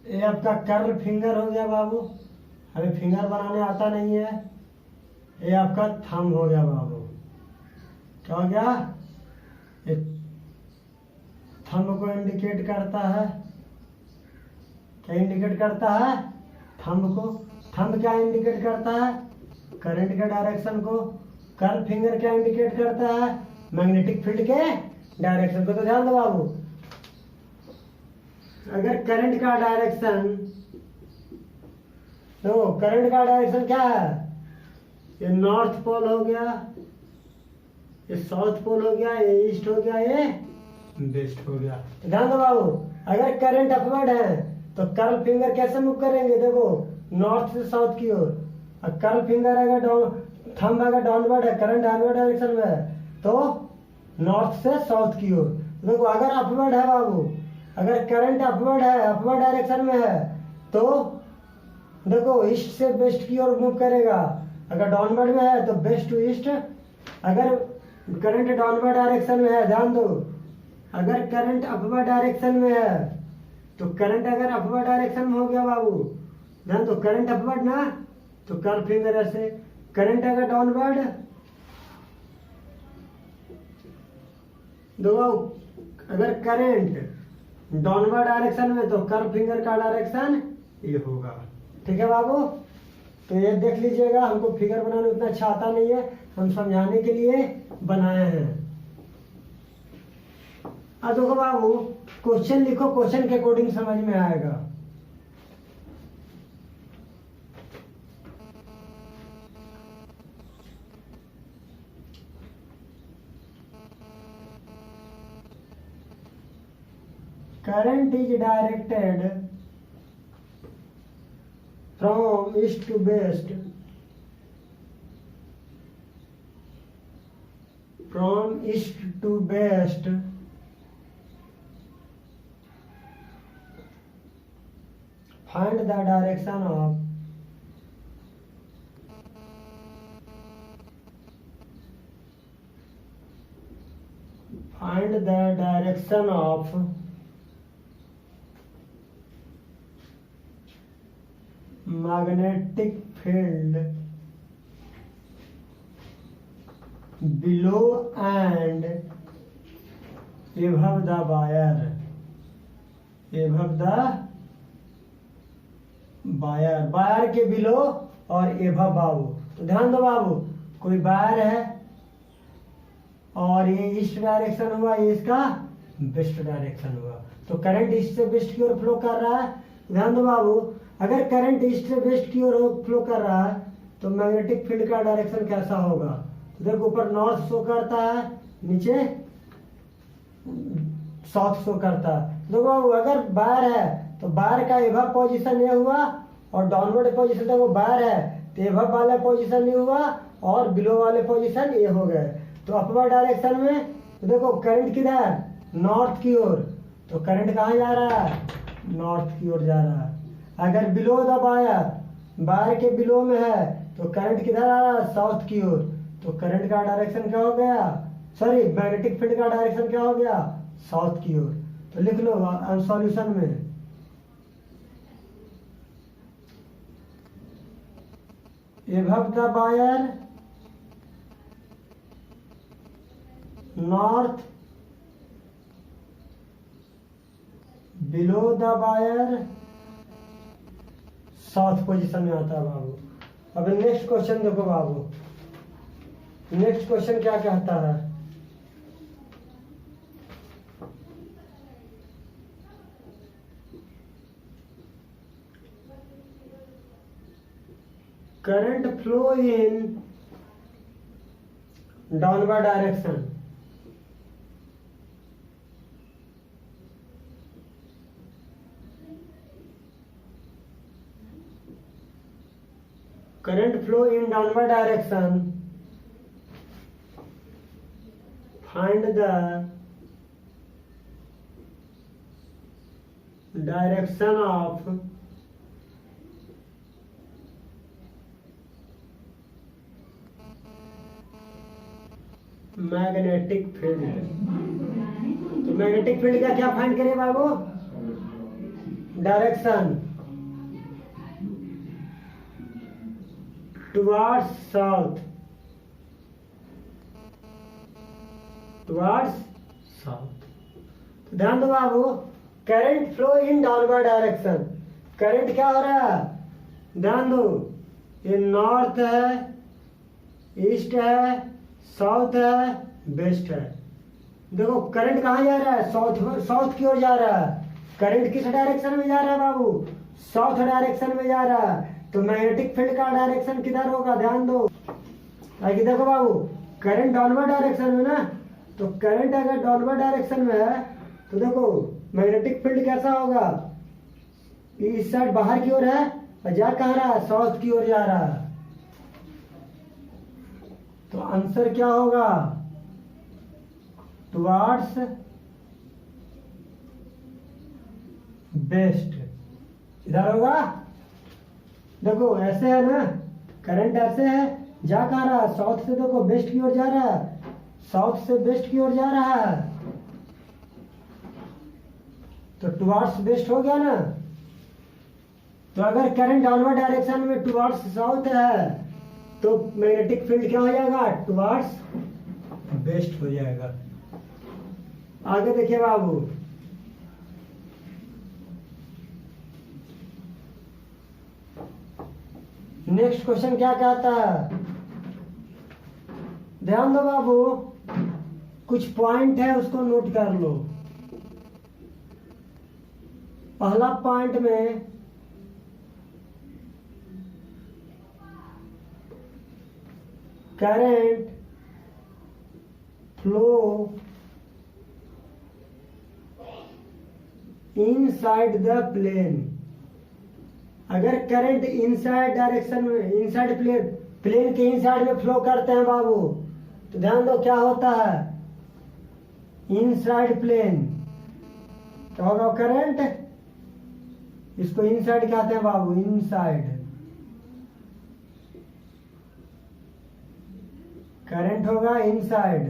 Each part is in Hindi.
ये आपका कर्ल फिंगर हो गया बाबू, हमें फिंगर बनाने आता नहीं है। ये आपका थंब हो गया बाबू। क्या हो गया? ये थंब को इंडिकेट करता है। क्या इंडिकेट करता है? थंब को। थंब क्या इंडिकेट करता है? करंट के डायरेक्शन को। कर्ल फिंगर क्या इंडिकेट करता है? मैग्नेटिक फील्ड के डायरेक्शन को। तो ध्यान दो बाबू, अगर करंट का डायरेक्शन, तो करंट का डायरेक्शन क्या है? ये नॉर्थ पोल हो गया, ये साउथ पोल हो गया, ये ईस्ट हो गया, ये वेस्ट हो गया। तो ध्यान दो बाबू, अगर करंट अपवर्ड है तो कर्ल फिंगर कैसे मूव करेंगे? देखो, नॉर्थ से साउथ की ओर। और कर्ल फिंगर अगर डाउन, थंब अगर डाउनवर्ड है, करंट डाउनवर्ड डायरेक्शन में है, तो नॉर्थ से साउथ की ओर। देखो, अगर अपवर्ड है बाबू, अगर करंट अपवर्ड है, अपवर्ड डायरेक्शन में है, तो देखो ईस्ट से वेस्ट की ओर मूव करेगा। अगर डाउनवर्ड में है तो वेस्ट टू ईस्ट। अगर करंट डाउनवर्ड डायरेक्शन में है, ध्यान दो, अगर करंट अपवर्ड डायरेक्शन में है तो करंट अगर अपवर्ड डायरेक्शन में हो गया बाबू, ध्यान दो, करंट अपवर्ड ना, तो कर्ल फिंगर ऐसे। करंट अगर डाउनवर्ड, दो, अगर करंट डाउनवर्ड डायरेक्शन में तो कर्ल फिंगर का डायरेक्शन ये होगा। ठीक है बाबू, तो ये देख लीजिएगा, हमको फिगर बनाने उतना अच्छा आता नहीं है, हम समझाने के लिए बनाए हैं। अब देखो बाबू, क्वेश्चन लिखो, क्वेश्चन के अकॉर्डिंग समझ में आएगा। Current is directed from east to west, from east to west, find the direction of, find the direction of magnetic field below and above the wire, above the wire, wire के बिलो और एभव बाबू। तो ध्यान दो बाबू, कोई वायर है और ये ईस्ट डायरेक्शन हुआ, ये इसका वेस्ट डायरेक्शन हुआ, तो करंट ईस्ट से वेस्ट की ओर फ्लो कर रहा है। ध्यान दो बाबू, अगर करंट ईस्ट से वेस्ट की ओर फ्लो कर रहा है तो मैग्नेटिक फील्ड का डायरेक्शन कैसा होगा? तो देखो, ऊपर नॉर्थ शो करता है, नीचे साउथ शो करता है। देखो बाबू, अगर वायर है तो वायर का एभव पोजीशन ये हुआ, और डाउनवर्ड पोजीशन देखो वायर है तो एभव वाला पोजीशन ये हुआ, और बिलो वाले पोजीशन ये हो गए। तो अपवर्ड डायरेक्शन में तो देखो करंट किधर? नॉर्थ की ओर, तो करंट कहाँ जा रहा है? नॉर्थ की ओर जा रहा है। अगर बिलो द वायर, वायर के बिलो में है, तो करंट किधर आ रहा है? साउथ की ओर, तो करंट का डायरेक्शन क्या हो गया? सॉरी, मैग्नेटिक फील्ड का डायरेक्शन क्या हो गया? साउथ की ओर। तो लिख लो सॉल्यूशन में, above the wire, north, below the wire, south position में आता है बाबू। अब नेक्स्ट क्वेश्चन देखो बाबू, नेक्स्ट क्वेश्चन क्या कहता है? Current flow in downward direction, current flow in downward direction, find the direction of magnetic field. तो मैग्नेटिक फील्ड का क्या फाइंड करें बाबू? Direction towards south, towards south. तो ध्यान दो बाबू, current flow in downward direction. Current क्या हो रहा है, ध्यान दो, ये नॉर्थ है, ईस्ट है, साउथ है, वेस्ट है। देखो करंट कहाँ जा रहा है, साउथ की ओर जा रहा है। करंट किस डायरेक्शन में जा रहा है बाबू, साउथ डायरेक्शन में जा रहा है। तो मैग्नेटिक फील्ड का डायरेक्शन किधर होगा, ध्यान दो। आगे देखो बाबू, करंट डाउनवर्ड डायरेक्शन में ना, तो करंट अगर डाउनवर्ड डायरेक्शन में है तो देखो मैग्नेटिक फील्ड कैसा होगा, इस साइड बाहर की ओर है और जा कहाँ रहा है, साउथ की ओर जा रहा है। तो आंसर क्या होगा, टुवार्ड्स वेस्ट, इधर होगा। देखो ऐसे है ना, करंट ऐसे है, जा कहाँ रहा है, साउथ से देखो वेस्ट की ओर जा रहा है, साउथ से वेस्ट की ओर जा रहा है। तो टुवार्ड्स वेस्ट हो गया ना। तो अगर करंट डाउनवर्ड डायरेक्शन में टुवार्ड्स साउथ है तो मैग्नेटिक फील्ड क्या हो जाएगा, टुवार्ड्स वेस्ट हो जाएगा। आगे देखिए बाबू, नेक्स्ट क्वेश्चन क्या कहता है, ध्यान दो बाबू, कुछ पॉइंट है उसको नोट कर लो। पहला पॉइंट में current flow inside the plane. अगर करंट इनसाइड डायरेक्शन में, इनसाइड प्लेन के इनसाइड में फ्लो करते हैं बाबू, तो ध्यान दो क्या होता है, इनसाइड प्लेन क्या होगा, करंट, इसको इनसाइड कहते हैं बाबू, इनसाइड करंट होगा इनसाइड।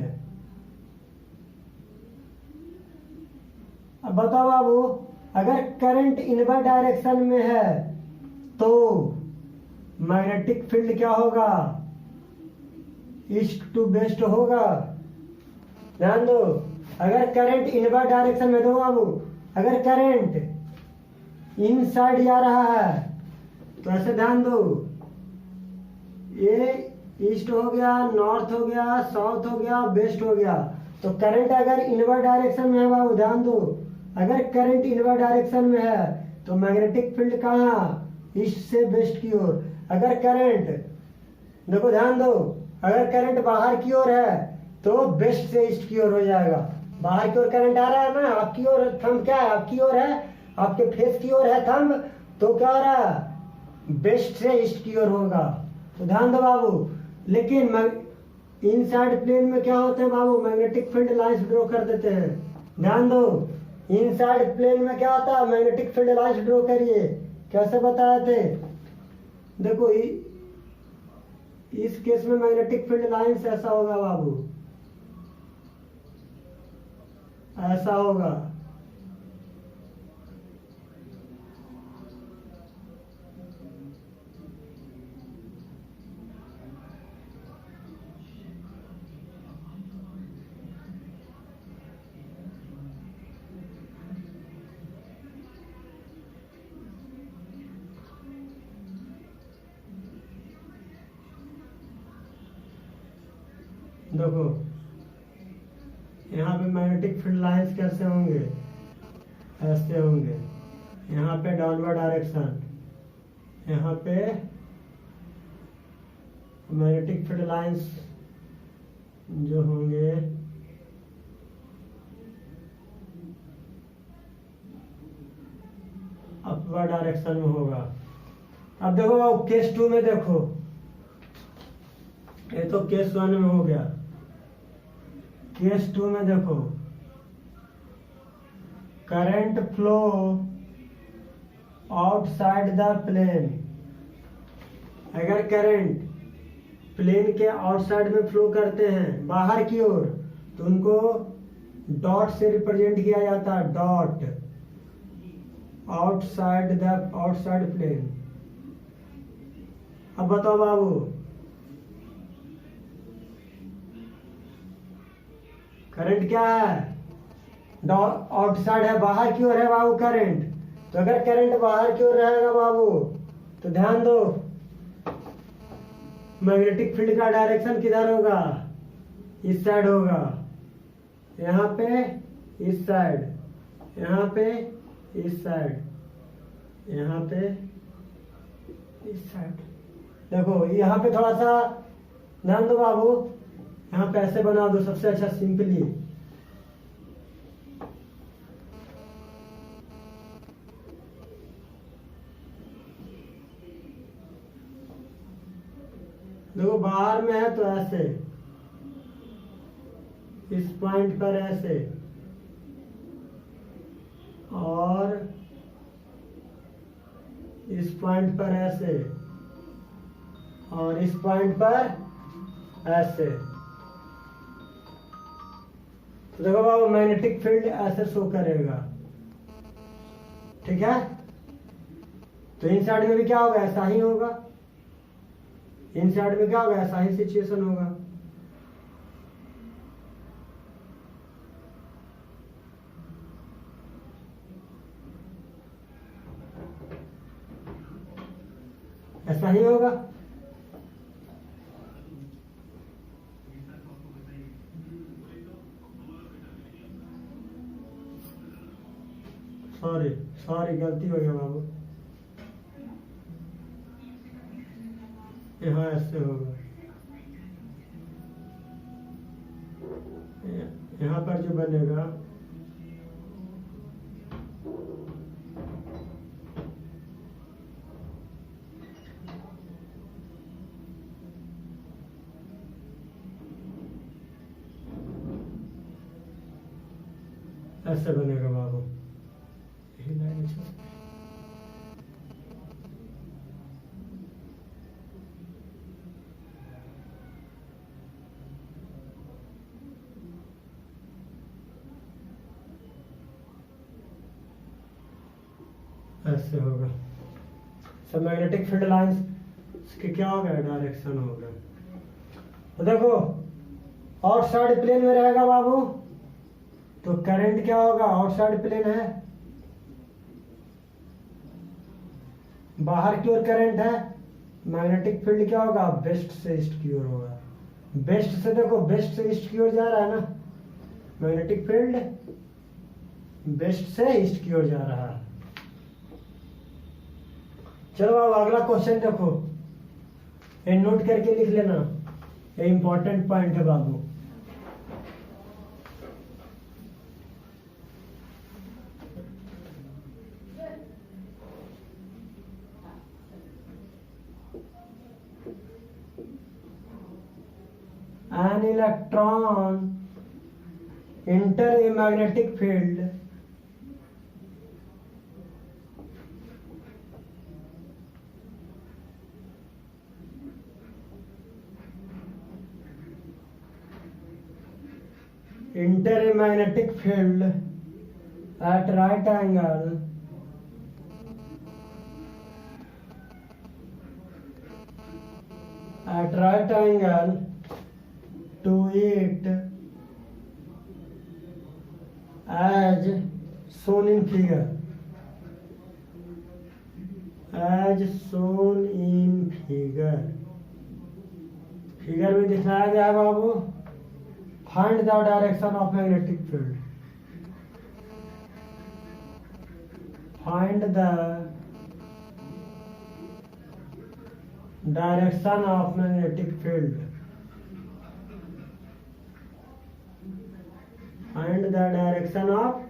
अब बताओ बाबू, अगर करंट इनवर्ड डायरेक्शन में है तो मैग्नेटिक फील्ड क्या होगा, ईस्ट टू वेस्ट होगा। ध्यान दो, अगर करंट इनवर्ड डायरेक्शन में, दो बाबू, अगर करंट इनसाइड जा रहा है तो ऐसे ध्यान दो, ये ईस्ट हो गया, नॉर्थ हो गया, साउथ हो गया, वेस्ट हो गया। तो करंट अगर इनवर्ड डायरेक्शन में है बाबू, ध्यान दो, अगर करंट इनवर्ड डायरेक्शन में है तो मैग्नेटिक फील्ड कहाँ, ईस्ट से वेस्ट की ओर। अगर करंट, देखो ध्यान दो, अगर करंट बाहर की ओर है तो वेस्ट से ईस्ट की ओर हो जाएगा। बाहर की ओर करंट आ रहा है ना, आपकी ओर थंब क्या है, आपकी ओर है, आपके फेस की ओर है थंब, तो क्या हो रहा है, वेस्ट से ईस्ट की ओर होगा। तो ध्यान दो बाबू, लेकिन इनसाइड प्लेन में क्या होते हैं बाबू, मैग्नेटिक फील्ड लाइंस ड्रॉ कर देते हैं। ध्यान दो, इनसाइड प्लेन में क्या होता है, मैग्नेटिक फील्ड लाइंस ड्रॉ करिए, कैसे बताए थे, देखो इस केस में मैग्नेटिक फील्ड लाइंस ऐसा होगा बाबू, ऐसा होगा। देखो यहाँ पे मैग्नेटिक फील्ड लाइंस कैसे होंगे, ऐसे होंगे। यहाँ पे डाउनवर्ड डायरेक्शन, यहाँ पे मैग्नेटिक फील्ड लाइंस जो होंगे अपवर्ड डायरेक्शन में होगा। अब देखो केस 2 में, देखो ये तो केस 1 में हो गया, केस 2 में देखो, current flow outside the plane. अगर करंट प्लेन के आउटसाइड में फ्लो करते हैं, बाहर की ओर, तो उनको डॉट से रिप्रेजेंट किया जाता है, डॉट। Outside plane. अब बताओ बाबू, करंट क्या है? आउटसाइड है, बाहर की ओर है बाबू करंट। तो अगर करंट बाहर की ओर रहेगा बाबू तो ध्यान दो, मैग्नेटिक फील्ड का डायरेक्शन किधर होगा? इस साइड होगा। यहाँ पे इस साइड, यहाँ पे इस साइड, यहाँ पे इस साइड। देखो यहाँ पे थोड़ा सा ध्यान दो बाबू, यहाँ पे ऐसे बना दो सबसे अच्छा, सिंपली। देखो बाहर में है तो ऐसे, इस पॉइंट पर ऐसे, और इस पॉइंट पर ऐसे, और इस पॉइंट पर ऐसे। तो देखो बाबू, मैग्नेटिक फील्ड ऐसे शो करेगा, ठीक है। तो इन साइड में भी क्या होगा? ऐसा ही होगा। इन साइड में क्या होगा? ऐसा ही सिचुएशन होगा। ऐसा ही होगा। सॉरी गलती हो गया बाबू, यहाँ ऐसे होगा। यहाँ पर जो बनेगा ऐसे बनेगा बाबू, यही लाइन है। ऐसे होगा। सब मैग्नेटिक फील्ड लाइंस के क्या होगा? डायरेक्शन होगा। तो देखो आउटसाइड प्लेन में रहेगा बाबू तो करंट क्या होगा? आउटसाइड प्लेन है, बाहर की ओर करंट है, मैग्नेटिक फील्ड क्या होगा? वेस्ट से ईस्ट की ओर होगा। वेस्ट से, देखो वेस्ट से ईस्ट की ओर जा रहा है ना, मैग्नेटिक फील्ड वेस्ट से ईस्ट की ओर जा रहा है। चलो अब अगला क्वेश्चन देखो, ये नोट करके लिख लेना, ये इंपॉर्टेंट पॉइंट है बाबू। An electron enter a magnetic field at right angle to it as shown in figure. Figure में दिखाया गया है बाबू, find the direction of magnetic field. Find the direction of magnetic field. Find the direction of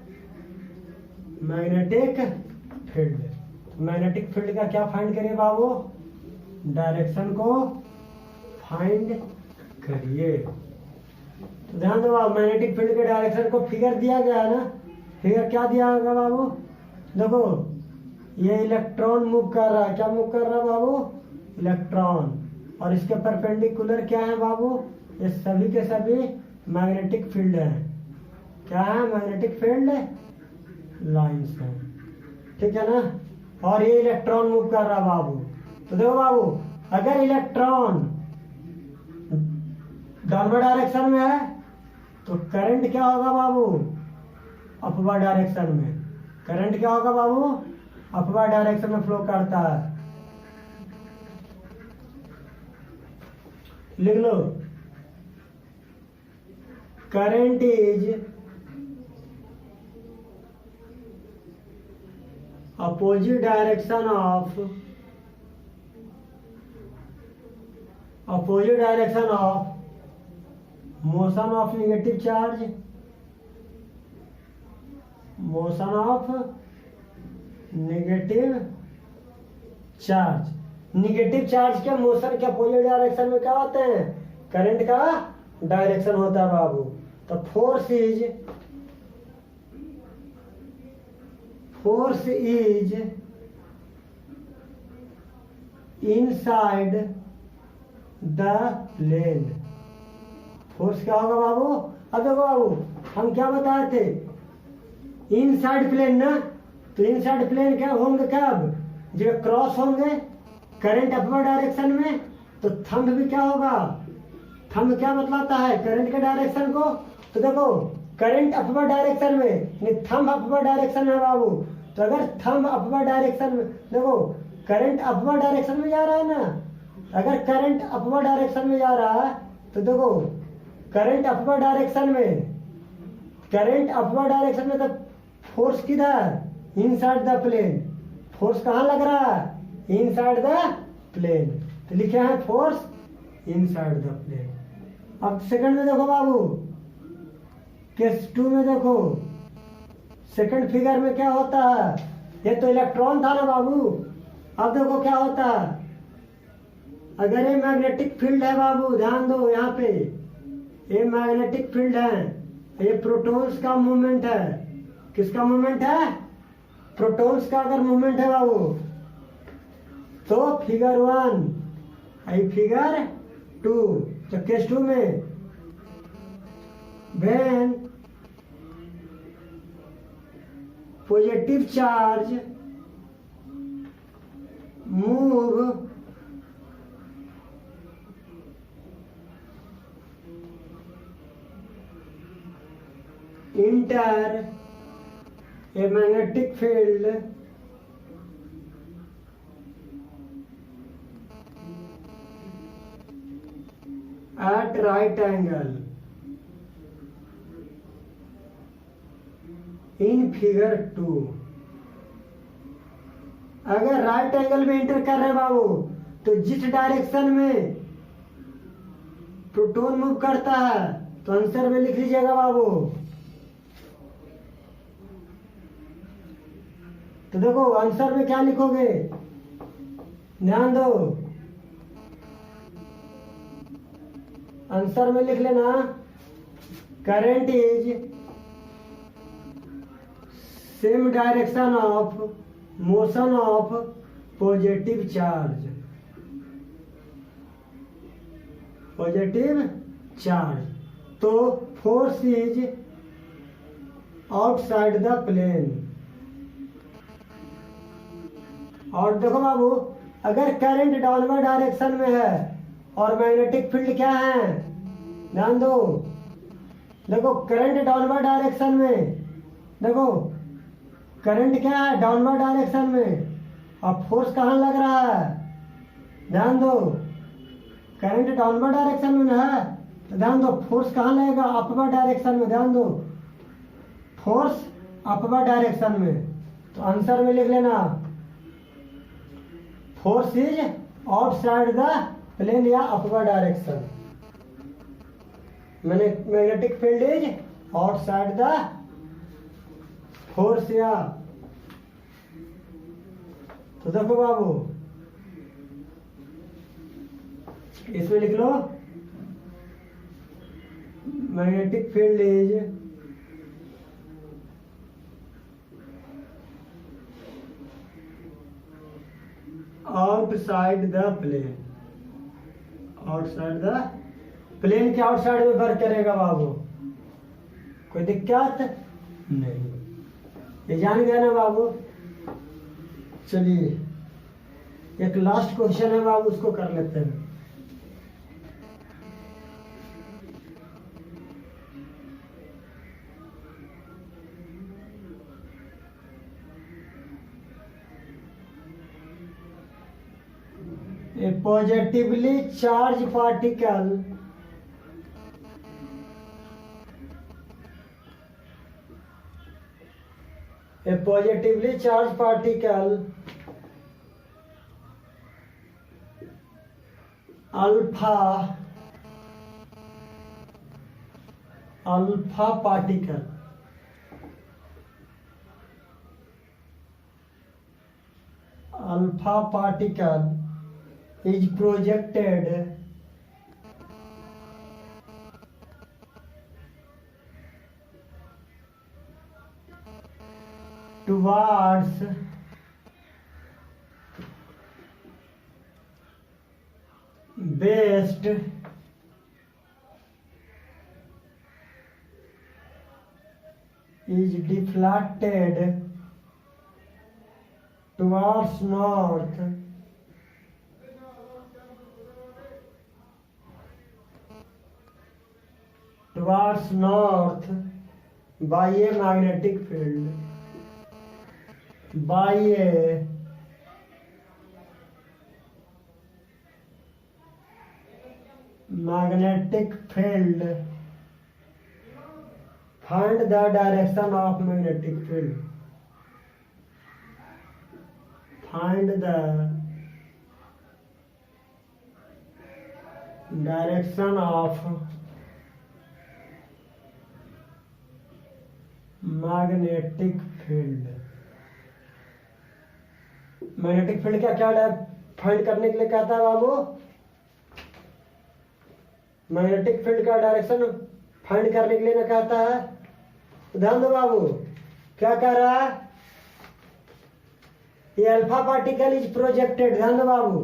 magnetic field. Magnetic field का क्या फाइंड करिए बाबू? डायरेक्शन को फाइंड करिए। तो ध्यान दो बाबू, मैग्नेटिक फील्ड के डायरेक्शन को फिगर दिया गया है ना। फिगर क्या दिया होगा बाबू? देखो ये इलेक्ट्रॉन मूव कर रहा है, क्या मूव कर रहा है बाबू? इलेक्ट्रॉन। और इसके परपेंडिकुलर क्या है बाबू? ये सभी के सभी मैग्नेटिक फील्ड है। क्या है? मैग्नेटिक फील्ड लाइंस है, ठीक है ना, और ये इलेक्ट्रॉन मूव कर रहा बाबू। तो देखो बाबू, अगर इलेक्ट्रॉन डाउनवर्ड डायरेक्शन में है तो करंट क्या होगा बाबू, अपवर्ड डायरेक्शन में। करंट क्या होगा बाबू, अपवर्ड डायरेक्शन में फ्लो करता है। लिख लो, current is opposite direction of motion of negative charge, motion of negative charge. Negative charge के मोशन के अपोजिट डायरेक्शन में क्या होते हैं, करंट का डायरेक्शन होता है बाबू। तो force is inside the plane. Force क्या होगा बाबू, अब देखो बाबू, हम क्या बताए थे, इनसाइड प्लेन ना, तो इनसाइड प्लेन क्या होंगे, कब जब क्रॉस होंगे करंट अपवर्ड डायरेक्शन में, तो थंब भी क्या होगा, थंब क्या बतलाता है करंट के डायरेक्शन को। तो देखो करंट अपवर्ड डायरेक्शन में, थंब अपवर्ड डायरेक्शन में बाबू। तो अगर थंब अपवर्ड डायरेक्शन में, देखो करंट अपवर्ड डायरेक्शन में जा रहा है ना, अगर करंट अपवर्ड डायरेक्शन में जा रहा है तो देखो करंट अपवर्ड डायरेक्शन में, तो फोर्स किधर, इनसाइड द प्लेन। फोर्स कहाँ लग रहा है, इनसाइड द प्लेन। तो लिखे हैं फोर्स इनसाइड द प्लेन। अब सेकंड में देखो बाबू, केस 2 में देखो, सेकंड फिगर में क्या होता है, ये तो इलेक्ट्रॉन था ना बाबू। अब देखो क्या होता है, अगर ये मैग्नेटिक फील्ड है बाबू, ध्यान दो यहाँ पे, ये मैग्नेटिक फील्ड है, ये प्रोटॉन्स का मूवमेंट है। किसका मूवमेंट है, प्रोटॉन्स का अगर मूवमेंट है बाबू, तो फिगर 1 आई फिगर 2। तो केस 2 में when positive charge move inter a magnetic field at right angle in figure 2। अगर राइट एंगल में इंटर कर रहे बाबू, तो जिस डायरेक्शन में प्रोटॉन मूव करता है, तो आंसर में लिख लीजिएगा बाबू। तो देखो आंसर में क्या लिखोगे, ध्यान दो, आंसर में लिख लेना, current is same direction of motion of positive charge. तो force is outside the plane. और देखो बाबू, अगर करंट डाउनवर्ड डायरेक्शन में है और मैग्नेटिक फील्ड क्या है, ध्यान दो, देखो करंट डाउनवर्ड डायरेक्शन में, देखो करंट क्या है डाउनवर्ड डायरेक्शन में, और फोर्स कहाँ लग रहा है, ध्यान दो, करंट डाउनवर्ड डायरेक्शन में है, तो ध्यान दो फोर्स कहाँ लगेगा, अपवर्ड डायरेक्शन में। ध्यान दो, फोर्स अपवर्ड डायरेक्शन में। तो आंसर में लिख लेना, force is outside the plane या अपवर्ड डायरेक्शन। मैंने magnetic field is outside the force या। तो देखो बाबू, इसमें लिख लो, magnetic field is outside the plane. Outside the plane के आउटसाइड में वर्क करेगा बाबू, कोई दिक्कत नहीं। ये जान गया ना बाबू। चलिए एक लास्ट क्वेश्चन है बाबू, उसको कर लेते हैं। A positively charged particle alpha particle is projected towards best is deflected towards north by a magnetic field, find the direction of magnetic field, find the direction of magnetic field. Magnetic field का क्या फाइंड करने के लिए कहता है बाबू? मैग्नेटिक फील्ड का डायरेक्शन फाइंड करने के लिए ना कहता है। ध्यान दो बाबू, क्या कह रहा है? ये अल्फा पार्टिकल इज प्रोजेक्टेड, ध्यान दो बाबू,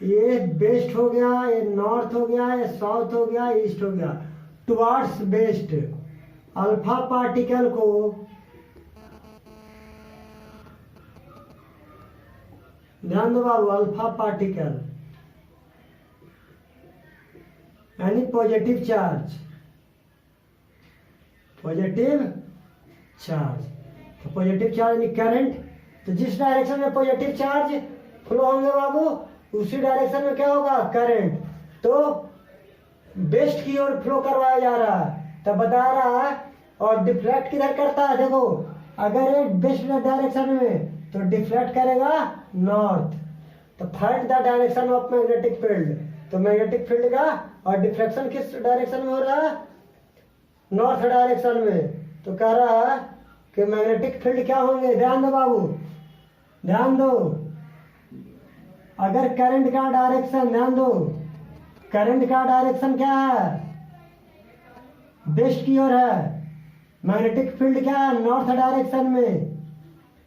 ये वेस्ट हो गया, ये नॉर्थ हो गया, ये साउथ हो गया, ईस्ट हो गया, टुवार्ड्स वेस्ट। अल्फा पार्टिकल को ध्यान दो बाबू, अल्फा पार्टिकल यानी पॉजिटिव चार्ज, पॉजिटिव चार्ज, तो पॉजिटिव चार्ज यानी करंट। तो जिस डायरेक्शन में पॉजिटिव चार्ज फ्लो होंगे बाबू, उसी डायरेक्शन में क्या होगा? करंट। तो वेस्ट की ओर फ्लो करवाया जा रहा है, तब बता रहा है। और डिफ्लेक्ट किधर करता है? देखो, अगर ये वेस्ट डायरेक्शन में तो डिफ्लेक्ट करेगा नॉर्थ। तो find the direction of magnetic field. तो मैग्नेटिक फील्ड का और डिफ्लेक्शन किस डायरेक्शन में हो रहा है? नॉर्थ डायरेक्शन में। तो कह रहा है कि मैग्नेटिक फील्ड क्या होंगे? ध्यान दो बाबू, ध्यान दो, अगर करंट का डायरेक्शन, ध्यान दो, करंट का डायरेक्शन क्या है? वेस्ट की ओर है। मैग्नेटिक फील्ड क्या है? नॉर्थ डायरेक्शन में।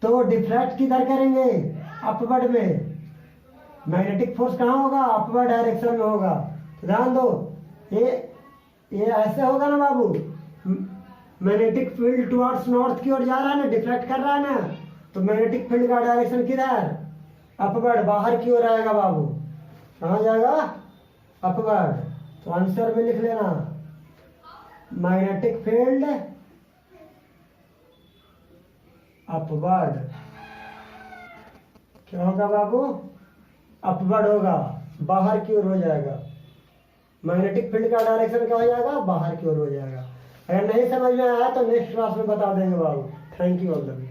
तो डिफ्लेक्ट किधर करेंगे? अपवर्ड में। मैग्नेटिक फोर्स कहाँ होगा? अपवर्ड डायरेक्शन में होगा। तो ध्यान दो, ये ऐसे होगा ना बाबू, मैग्नेटिक फील्ड टुवर्ड्स नॉर्थ की ओर जा रहा है ना, डिफ्लेक्ट कर रहा है ना, तो मैग्नेटिक फील्ड का डायरेक्शन किधर? अपवर्ड, बाहर की ओर आएगा बाबू। कहाँ जाएगा? अपवर्ड। तो आंसर में लिख लेना, मैग्नेटिक फील्ड अपवर्ड। क्या होगा बाबू? अपवर्ड होगा, बाहर की ओर हो जाएगा। मैग्नेटिक फील्ड का डायरेक्शन क्या हो जाएगा? बाहर की ओर हो जाएगा। अगर नहीं समझ में आया तो नेक्स्ट क्लास में बता देंगे बाबू। Thank you all the best.